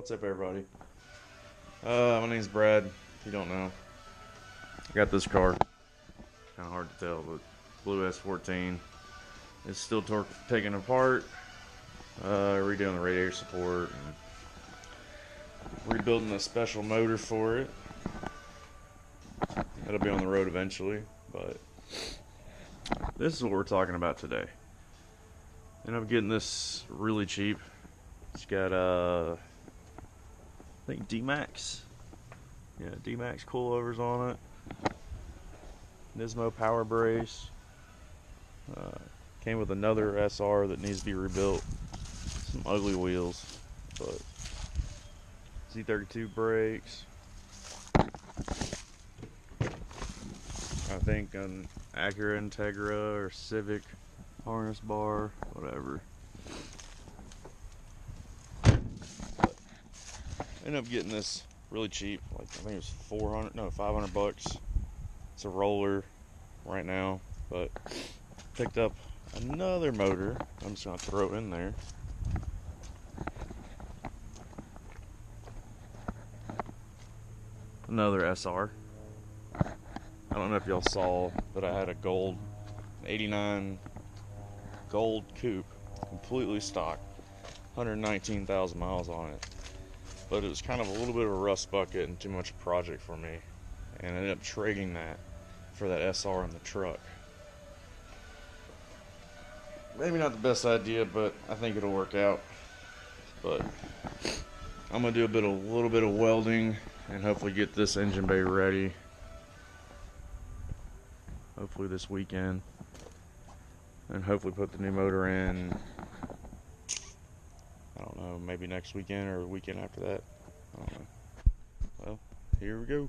What's up, everybody? My name's Brad, if you don't know. I got this car. Kind of hard to tell, but blue S14. It's still taken apart. Redoing the radiator support and rebuilding a special motor for it. It'll be on the road eventually, but this is what we're talking about today. And I'm getting this really cheap. It's got I think D-Max. Yeah, D-Max coilovers on it. Nismo power brace. Came with another SR that needs to be rebuilt. Some ugly wheels, but Z32 brakes. I think an Acura Integra or Civic harness bar, whatever. Ended up getting this really cheap, like I think it was 500 bucks. It's a roller right now, but picked up another motor. I'm just gonna throw in there. Another SR. I don't know if y'all saw, but I had a gold 89 gold coupe, completely stock, 119,000 miles on it. But it was kind of a little bit of a rust bucket and too much project for me, and I ended up trading that for that SR in the truck. Maybe not the best idea, but I think it'll work out. But I'm gonna do a little bit of welding and hopefully get this engine bay ready. Hopefully this weekend, and hopefully put the new motor in. I don't know, maybe next weekend or the weekend after that. I don't know. Well, here we go.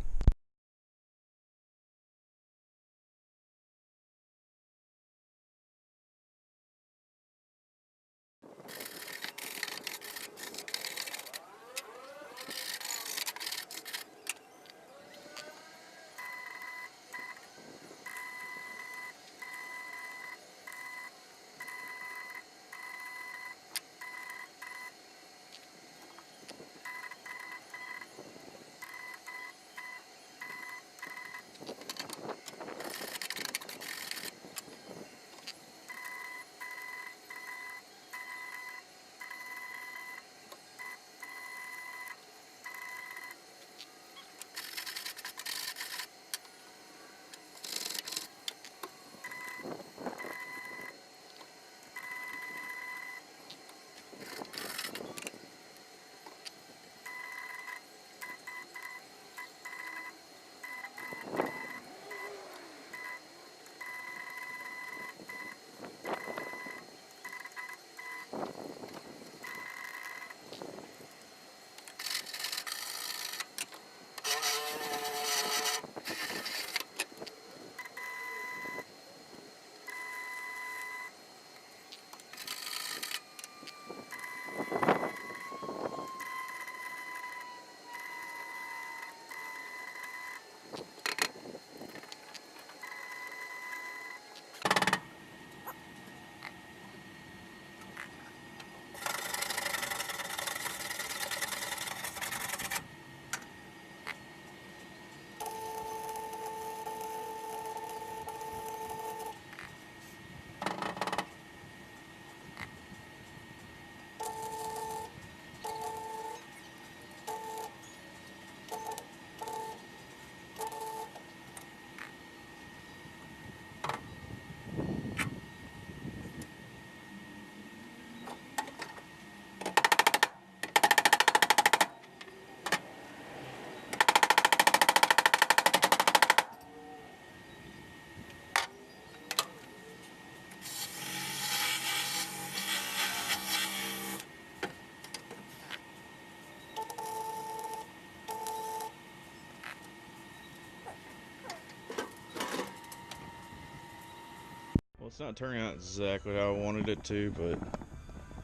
Well, it's not turning out exactly how I wanted it to, but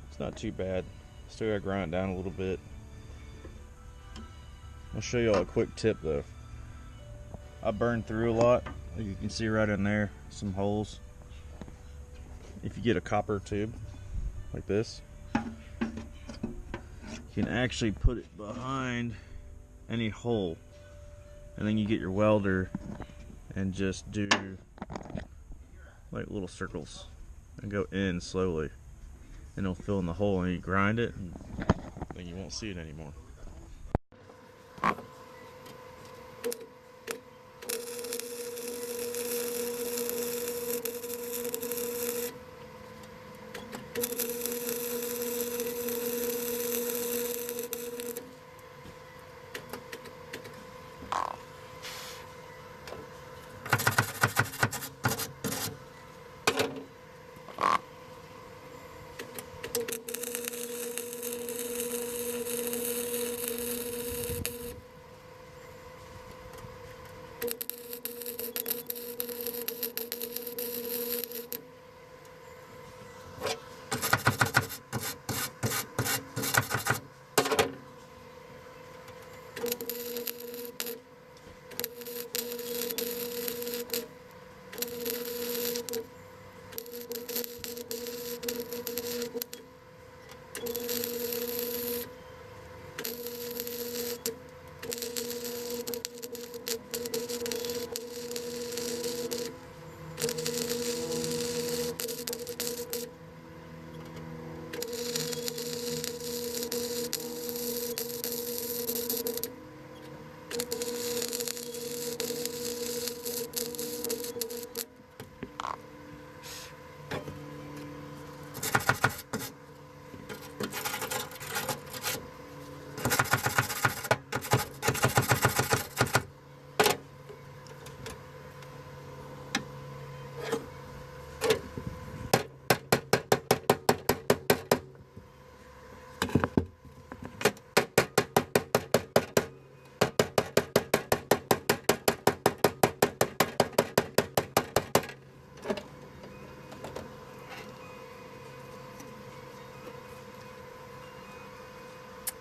it's not too bad. Still gotta grind it down a little bit. I'll show you all a quick tip though. I burned through a lot. You can see right in there, some holes. If you get a copper tube like this, you can actually put it behind any hole, and then you get your welder and just do like little circles and go in slowly, and it'll fill in the hole, and you grind it and then you won't see it anymore.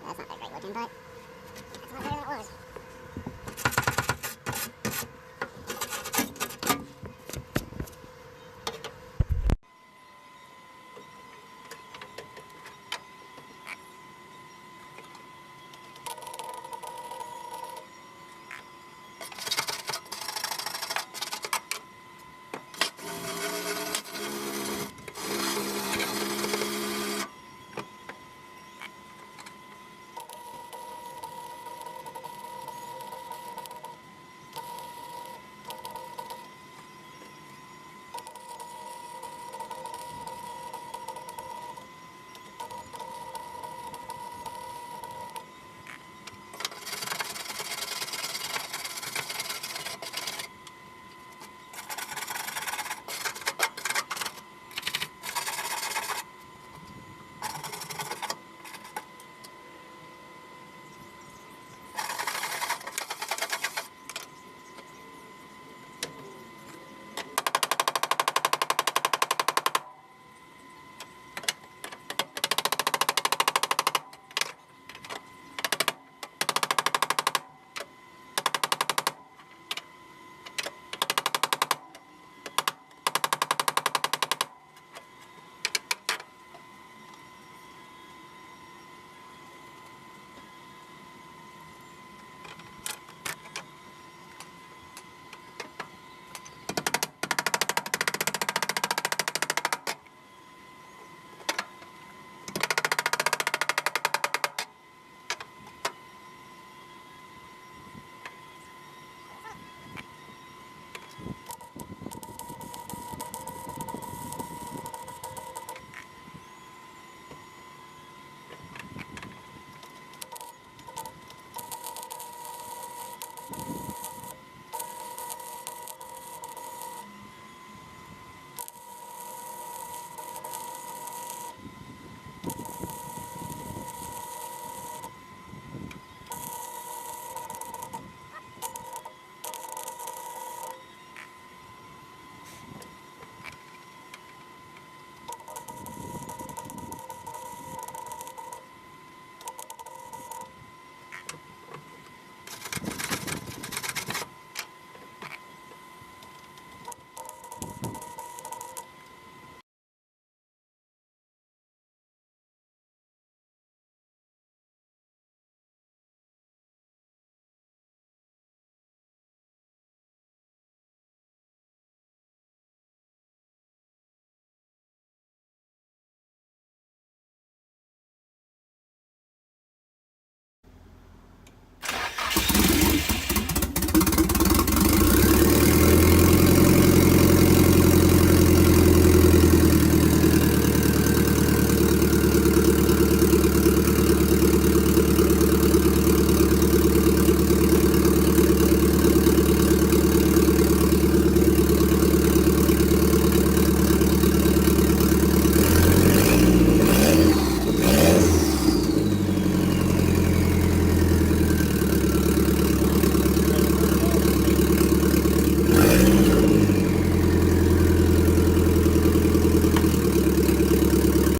That's not that great looking, but that's a lot better than it was.